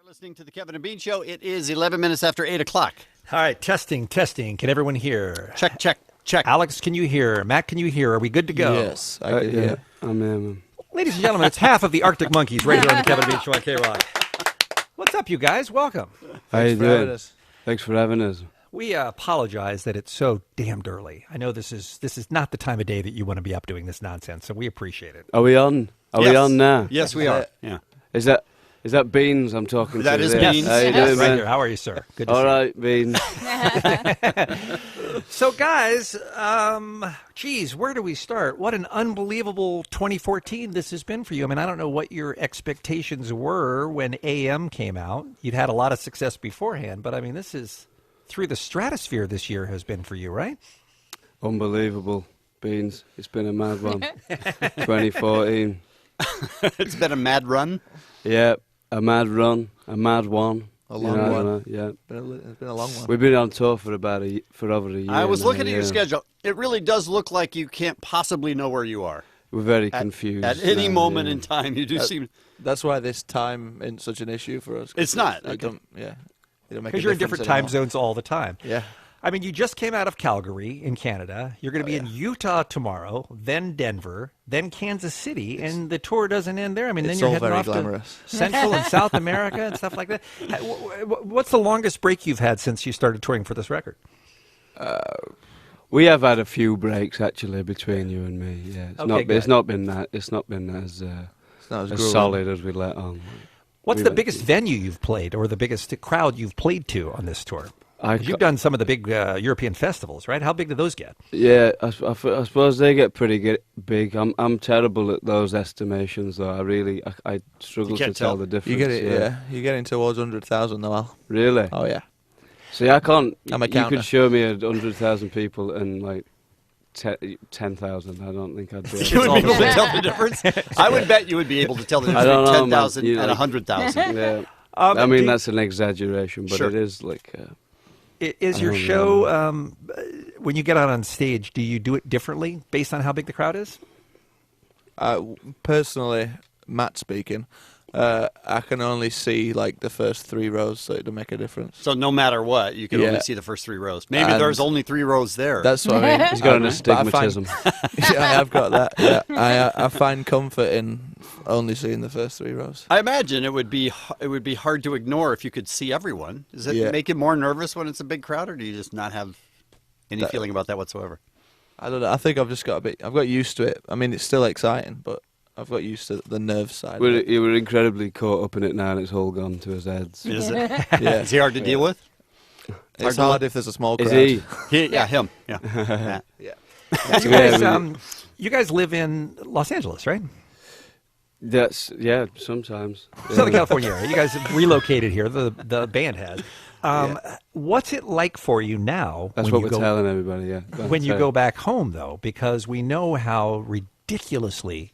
Listening to the Kevin and Bean Show. It is 11 minutes after 8 o'clock. All right, testing. Can everyone hear? Check. Alex, can you hear? Matt, can you hear? Are we good to go? Yes, I can hear. I'm Ladies and gentlemen, it's half of the Arctic Monkeys right here on the Kevin and Bean Show on K-Rock. What's up, you guys? Welcome. How you doing? Thanks for having us. We apologize that it's so damned early. I know this is not the time of day that you want to be up doing this nonsense, so we appreciate it. Are we on? We on now? Yes, we are. Yeah. Is that Beans I'm talking to? That is there? Beans. How you Yes, doing, right man? here. How are you, sir? Good to All see right, Beans. you. So, guys, where do we start? What an unbelievable 2014 this has been for you. I mean, I don't know what your expectations were when AM came out. You'd had a lot of success beforehand, but I mean, this is through the stratosphere this year has been for you, right? Unbelievable, Beans. It's been a mad one. 2014. It's been a mad run. Yeah, a mad run, a mad one. A long one. Yeah. It's been a long one. We've been on tour for over a year. I was now, looking at your schedule. It really does look like you can't possibly know where you are. We're very confused. At any now, moment yeah. in time, you do seem... That's why this time isn't such an issue for us. It's not. It don't, yeah. It don't make a Because you're in difference different time anymore. zones all the time. Yeah. I mean, you just came out of Calgary in Canada. You're going to be in Utah tomorrow, then Denver, then Kansas City, and the tour doesn't end there. I mean, then It's you're all heading very off glamorous. to Central and South America and stuff like that. What's the longest break you've had since you started touring for this record? We have had a few breaks actually between you and me. Yeah, Okay, it's good. not been as It's not as grueling. solid as we let on. What's We the went- biggest venue you've played or the biggest crowd you've played to on this tour? I 'Cause you've done some of the big European festivals, right? How big do those get? Yeah, I suppose they get pretty big. I'm terrible at those estimations, though. I struggle You to can't tell tell. the difference. You get it, yeah. You're getting towards 100,000 now, Al. Really? Oh, yeah. See, I can't. I'm a you counter. could show me 100,000 people and like 10,000. I don't think I'd be You able would be to. able to tell the difference? I would bet you would be able to tell the difference I don't between know, man. 10,000 You and know. 100,000. Yeah. Um, I mean, do- that's an exaggeration, but Sure. it is like. Is your I don't show, when you get out on stage, do you do it differently based on how big the crowd is? Personally, Matt speaking, I can only see like the first 3 rows, so it don't make a difference. So no matter what, you can Yeah. only see the first 3 rows. Maybe And there's only 3 rows there. That's what I mean. He's got an But I find- astigmatism. Yeah, I have got that. Yeah. I find comfort in only seeing the first 3 rows. I imagine it would be hard to ignore if you could see everyone. Does it Yeah. make you more nervous when it's a big crowd, or do you just not have any feeling about that whatsoever? I don't know. I think I've just got I've got used to it. I mean, it's still exciting, but I've got used to the nerve side. of it. You were incredibly caught up in it now, and it's all gone to his heads. Is it? Yeah. Is he hard to deal with? It's hard if there's a small crowd. Is he? Yeah, him. Yeah. Matt. Yeah. You Yeah, guys, you guys live in Los Angeles, right? Sometimes. Southern California area. You guys have relocated here. The band has. What's it like for you now? That's when what you we're telling everybody. Yeah. when you go back home, though, because we know how ridiculously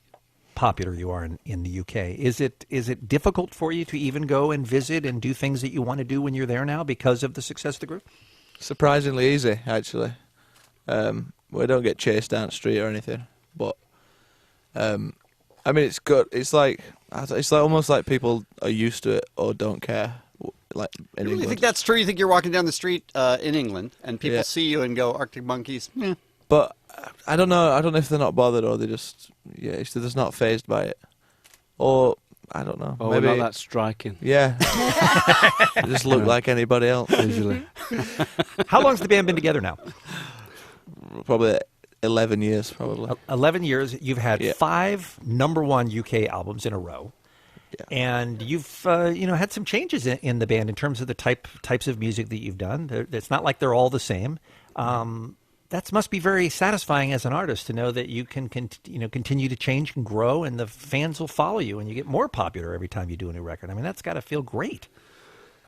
popular you are in the UK. Is it difficult for you to even go and visit and do things that you want to do when you're there now because of the success of the group? Surprisingly easy, actually. We don't get chased down the street or anything, but I mean, it's good. It's like almost like people are used to it or don't care. Like in You really England. think that's true? You think you're walking down the street in England and people Yeah. see you and go, Arctic Monkeys? Yeah. But I don't know. I don't know if they're not bothered or they just they're just not phased by it, or I don't know. Oh, Maybe we're not that striking. yeah. They just look like anybody else. Usually. How long's the band been together now? Probably 11 years, probably. 11 years. You've had Yeah. 5 #1 UK albums in a row. Yeah. And you've had some changes in the band in terms of the types of music that you've done. It's not like they're all the same. That must be very satisfying as an artist to know that you can continue to change and grow, and the fans will follow you, and you get more popular every time you do a new record. I mean, that's got to feel great.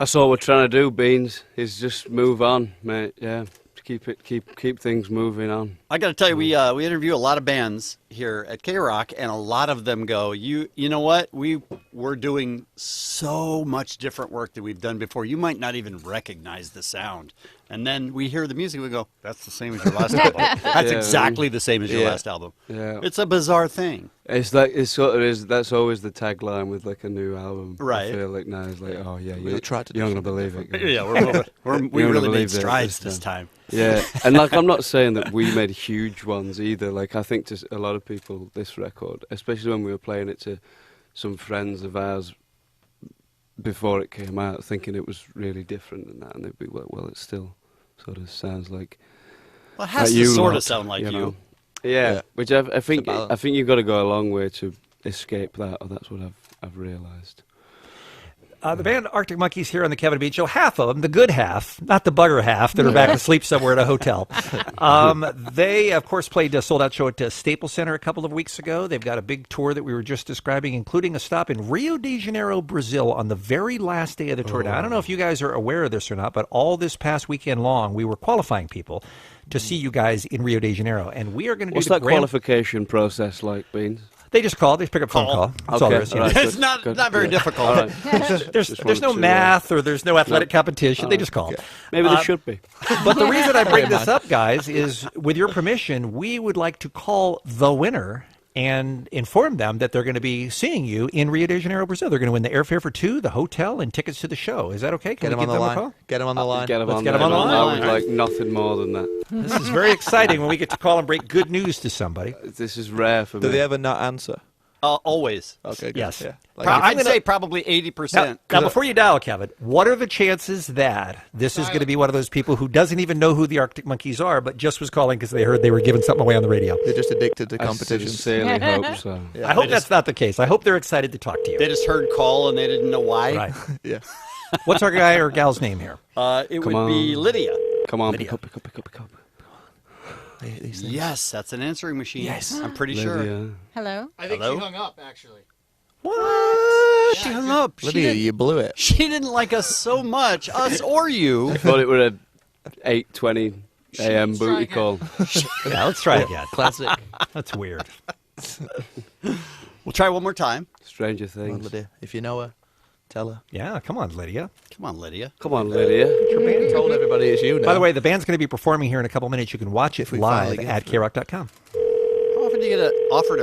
That's all we're trying to do, Beans. Is just move on, mate. Yeah. Keep things moving on. I got to tell you, we interview a lot of bands here at K-Rock, and a lot of them go, you know what? We're doing so much different work that we've done before. You might not even recognize the sound. And then we hear the music, we go, that's the same as your last album. That's exactly the same as your last album. Yeah. It's a bizarre thing. It's like it sort of is. That's always the tagline with like a new album. Right. I feel like now it's like, oh yeah, Really tried to do you're not gonna something believe it. Yeah, we're moving. We You're gonna really made believe strides this this time. Yeah, and like I'm not saying that we made huge ones either. Like I think to a lot of people, this record, especially when we were playing it to some friends of ours before it came out, thinking it was really different than that, and they'd be like, well, it still sort of sounds like. Well, it has like to you sort lot, of sound like you. know? Yeah, which I think balance. you've got to go a long way to escape that, or that's what I've realised. The band Arctic Monkeys here on the Kevin and Bean Show, half of them, the good half, not the bugger half that are back asleep somewhere at a hotel. They, of course, played a sold-out show at Staples Center a couple of weeks ago. They've got a big tour that we were just describing, including a stop in Rio de Janeiro, Brazil, on the very last day of the tour. Now, I don't know if you guys are aware of this or not, but all this past weekend long, we were qualifying people to see you guys in Rio de Janeiro, and we are going to do What's the that qualification process like, Beans? They just call. They pick up phone call. That's all there is. all right, It's good, not good, very good. difficult. All right. There's no math or there's no athletic competition. They just call. Maybe there should be. But the reason I bring this up, guys, is with your permission, we would like to call the winner and inform them that they're going to be seeing you in Rio de Janeiro, Brazil. They're going to win the airfare for two, the hotel, and tickets to the show. Is that okay? Can Get we them give on the them a line. call? Get them on the line. Get them Let's on get there. 'em on the I line. would like nothing more than that. This is very exciting when we get to call and break good news to somebody. This is rare for Do me. they ever not answer? Always. Okay, good. Yes. Yeah. I'd say probably 80%. Now, before you dial, Kevin, what are the chances that this is going to be one of those people who doesn't even know who the Arctic Monkeys are, but just was calling because they heard they were giving something away on the radio? They're just addicted to I competitions. sincerely hope so. Yeah. I hope that's not the case. I hope they're excited to talk to you. They just heard call and they didn't know why. Right. Yeah. What's our guy or gal's name here? It Come would be on. Lydia. Come on, Lydia. pick up. These things. Yes, that's an answering machine. Yes. I'm pretty sure. Lydia. Hello? I think Hello? she hung up, actually. What? She hung up. Lydia, you blew it. She didn't like us so much, us or you. Thought it were a 8:20 a.m. Let's booty try call. Yeah, let's try again. Classic. That's weird. We'll try one more time. Stranger Come on, things. Lydia. If you know her, tell her. Yeah, come on, Lydia. Come on, Lydia. Come on, Lydia. I told everybody it's you now. By the way, the band's going to be performing here in a couple minutes. You can watch it we live finally get at through. krock.com. How often do you get offered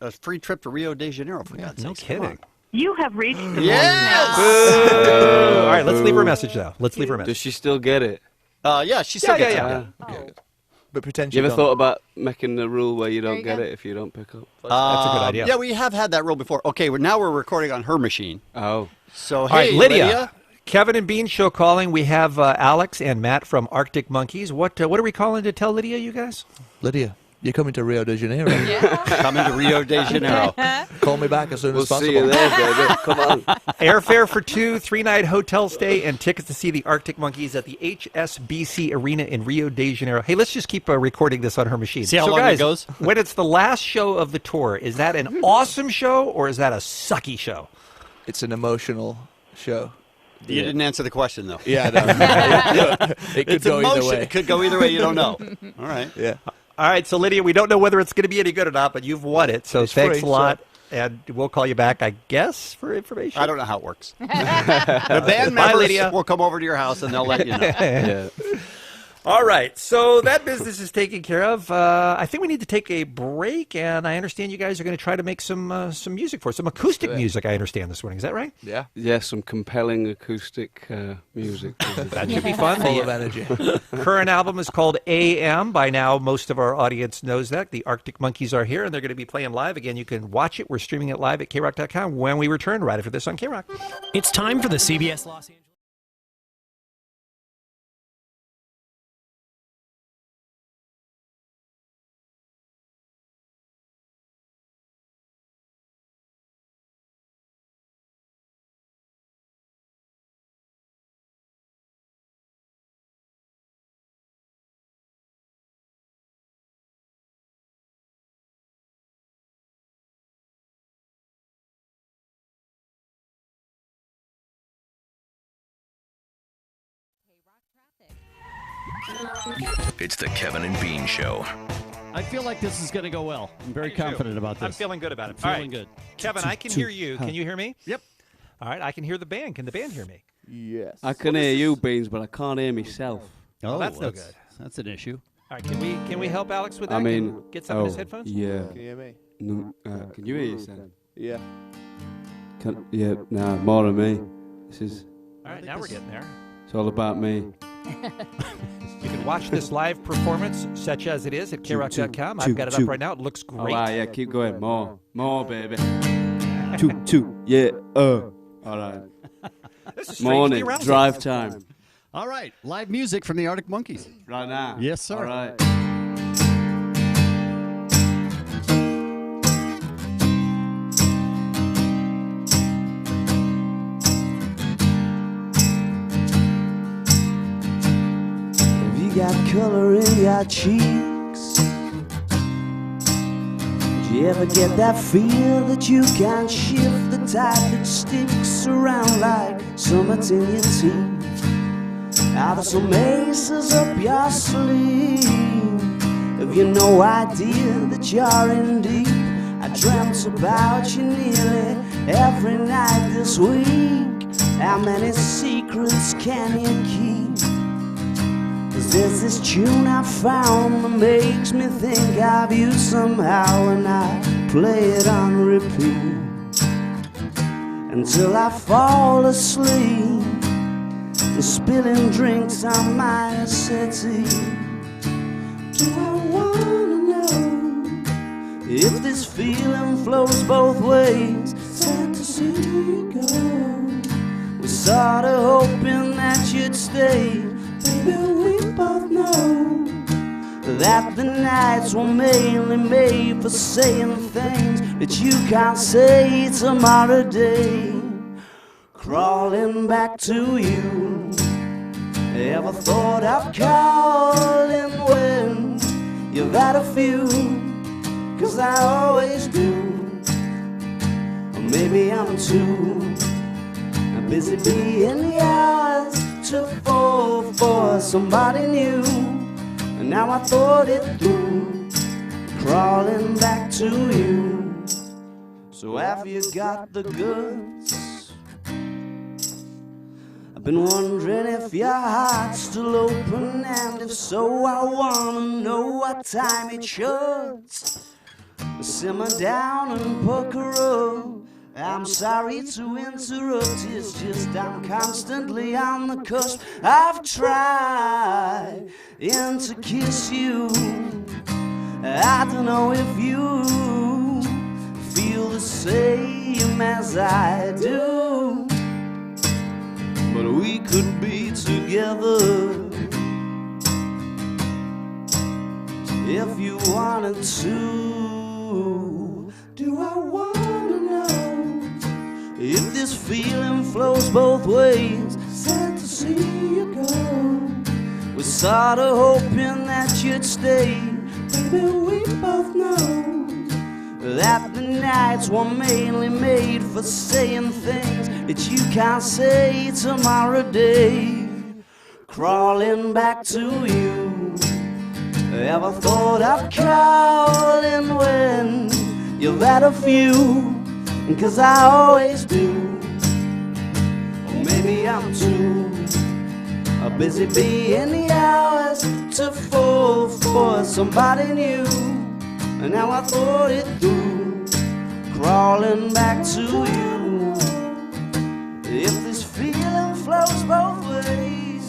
a free trip to Rio de Janeiro, for God's No sakes? Come kidding. You have reached the Yes! All right, let's leave her a message, though. Let's leave her a Does message. she still get it? Yeah, she still gets yeah. it. Ah. But pretend You you ever thought about making a rule where you There don't you get go. it if you don't pick up? That's a good idea. Yeah, we have had that rule before. Okay, now we're recording on her machine. Oh. So, All hey, right, Lydia. Kevin and Bean Show calling. We have Alex and Matt from Arctic Monkeys. What are we calling to tell Lydia, you guys? Lydia, you're coming to Rio de Janeiro. coming to Rio de Janeiro. Call me back as soon We'll as see possible. you there, baby. Come on. Airfare for two, 3-night hotel stay, and tickets to see the Arctic Monkeys at the HSBC Arena in Rio de Janeiro. Hey, let's just keep recording this on her machine. See how so long it guys, goes? when it's the last show of the tour, is that an awesome show or is that a sucky show? It's an emotional show. You didn't answer the question, though. Yeah, no. It could It's go either emotion. way. It could go either way. You don't know. All right. Yeah. All right, so Lydia, we don't know whether it's going to be any good or not, but you've won it. So It's thanks free, a lot. And we'll call you back, I guess, for information. I don't know how it works. The band Bye, members Lydia. will come over to your house and they'll let you know. Yeah. All right, so that business is taken care of. I think we need to take a break, and I understand you guys are going to try to make some music for us, some acoustic music. I understand this morning. Is that right? Yeah. Yeah, some compelling acoustic music. That should be fun. Full The of energy. current album is called AM. By now, most of our audience knows that. The Arctic Monkeys are here, and they're going to be playing live. Again, you can watch it. We're streaming it live at krock.com when we return right after this on KROC. It's time for the CBS Los Angeles. It's the Kevin and Bean Show. I feel like this is going to go well. I'm very confident about this. I'm feeling good about it. Feeling All right, good. Kevin, I can hear you. Can you hear me? Yep. All right, I can hear the band. Can the band hear me? Yes. I can hear you, Beans, but I can't hear myself. Oh, that's no good. That's an issue. All right, can we help Alex with that? I mean, Can we get some in his headphones? Yeah. Can you hear me? No, can you hear yourself? Yeah. Nah, more of me. This is. All right, now we're getting there. It's all about me. You can watch this live performance, such as it is, at krock.com. I've got it up right now. It looks Oh, great. wow, yeah, keep going. More, baby. Two, yeah, All right. This is strangely Morning, arousing. drive time. All right, live music from the Arctic Monkeys. Right now. Yes, sir. All right. Have you got color in your cheeks? Do you ever get that feel that you can shift the tide that sticks around like summits in your teeth? Are there some aces up your sleeve? Have you no idea that you're in deep? I dreamt about you nearly every night this week. How many secrets can you keep? 'Cause there's this tune I found that makes me think of you somehow, and I play it on repeat until I fall asleep, spilling drinks on my settee. Do I wanna know if this feeling flows both ways? Sad to see you go. Was sorta hoping that you'd stay. Baby, we both know that the nights were mainly made for saying things that you can't say tomorrow day. Crawling back to you. Ever thought of calling when you've had a few? 'Cause I always do. Or maybe I'm too busy being yours to fall for somebody new. And now I thought it through, crawling back to you. So have you got the goods? I've been wondering if your heart's still open, and if so, I wanna know what time it should. Simmer down and pucker up. I'm sorry to interrupt, it's just I'm constantly on the cusp. I've tried to kiss you. I don't know if you feel the same as I do, but we could be together if you wanted to. Do I wanna know if this feeling flows both ways? Sad to see you go. We're sorta hoping that you'd stay. Baby, we both know that the nights were mainly made for saying things that you can't say tomorrow day. Crawling back to you. Ever thought of calling when you've had a few? 'Cause I always do. Or maybe I'm too busy being yours to fall for somebody new. And now I thought it through, crawling back to you. If this feeling flows both ways,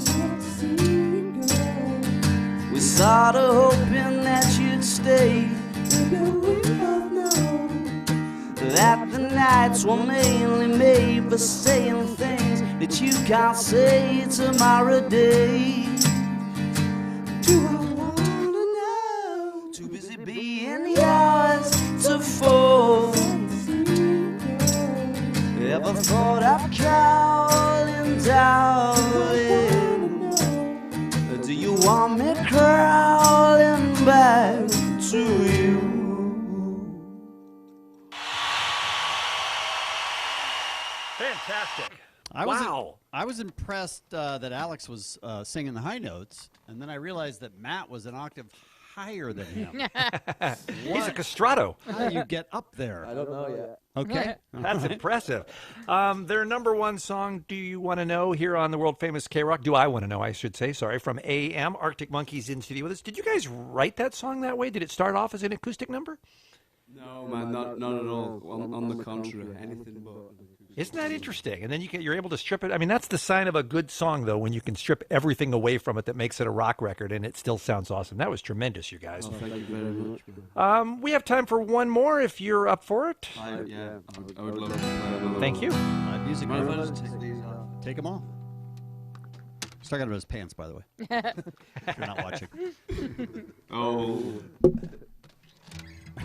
we sorta hoping that you'd stay. Baby, we both know that the nights were mainly made for saying things that you can't say tomorrow day. Do I wanna know? Too busy being yours to fall. Ever thought of calling, darling? Do you want me crawling back to you? Fantastic. I was impressed that Alex was singing the high notes, and then I realized that Matt was an octave higher than him. He's a castrato. How do you get up there? I don't know yet. Okay. That's impressive. Their number one song, Do You Want to Know, here on the world famous K-Rock. Do I Want to Know, I should say. Sorry, from AM. Arctic Monkeys in studio with us. Did you guys write that song that way? Did it start off as an acoustic number? No, man, not at all. On the contrary, anything but. Isn't that interesting? And then you're able to strip it. I mean, that's the sign of a good song, though, when you can strip everything away from it that makes it a rock record, and it still sounds awesome. That was tremendous, you guys. Oh, thank you very much. We have time for one more if you're up for it. I would love to play another Thank you. Live music. Mind if I just take these off? Take them off. He's talking about his pants, by the way. If you're not watching. Oh. I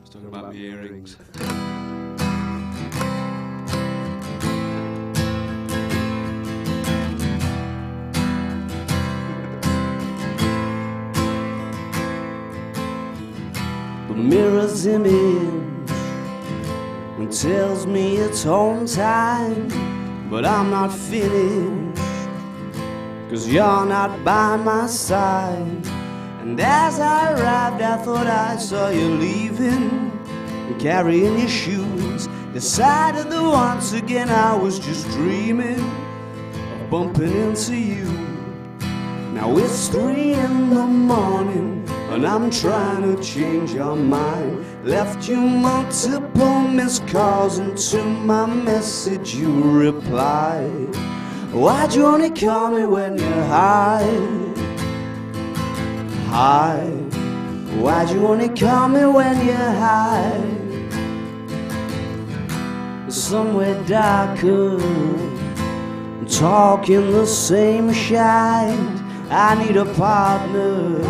was talking about my earrings. The mirror's image and tells me it's home time, but I'm not finished, 'cause you're not by my side. And as I arrived, I thought I saw you leaving, carrying your shoes. Decided that once again I was just dreaming of bumping into you. Now it's 3 in the morning and I'm trying to change your mind. Left you multiple missed calls, and to my message you replied. Why'd you only call me when you're high? High. Why'd you only call me when you're high? Somewhere darker, talking the same shite. I need a partner.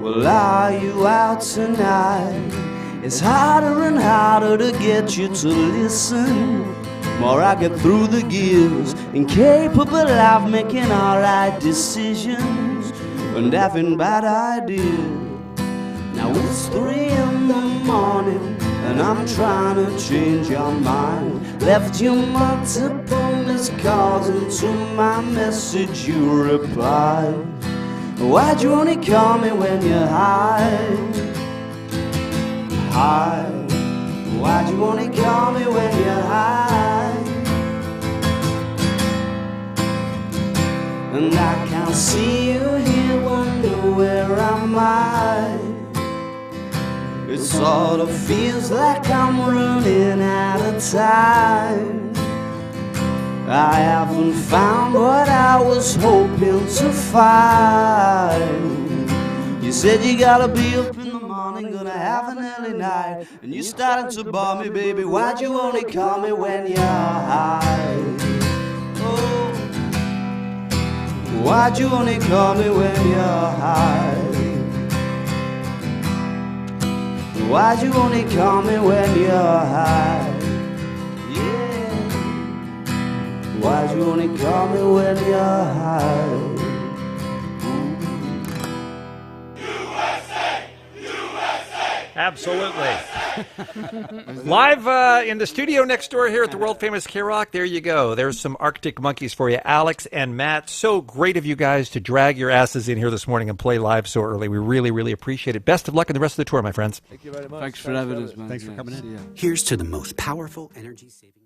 Well, are you out tonight? It's harder and harder to get you to listen. More I get through the gears, incapable of making alright decisions and having bad ideas. Now it's 3 in the morning and I'm trying to change your mind. Left you multiple missed calls, and to my message you replied. Why'd you only call me when you're high? High. Why'd you only call me when you're high? And I can't see you here, wonder where am I? It sort of feels like I'm running out of time. I haven't found what I was hoping to find. You said you gotta be up in the morning, gonna have an early night, and you started to bore me, baby. Why'd you only call me when you're high? Oh, why'd you only call me when you're high? Why'd you only call me when you're high? Yeah. Why'd you only call me when you're high? Absolutely. Live in the studio next door here at the world famous K-Rock. There you go. There's some Arctic Monkeys for you. Alex and Matt, so great of you guys to drag your asses in here this morning and play live so early. We really, really appreciate it. Best of luck in the rest of the tour, my friends. Thank you very much. Thanks for having us, man. Thanks for coming in. See ya. Here's to the most powerful energy saving.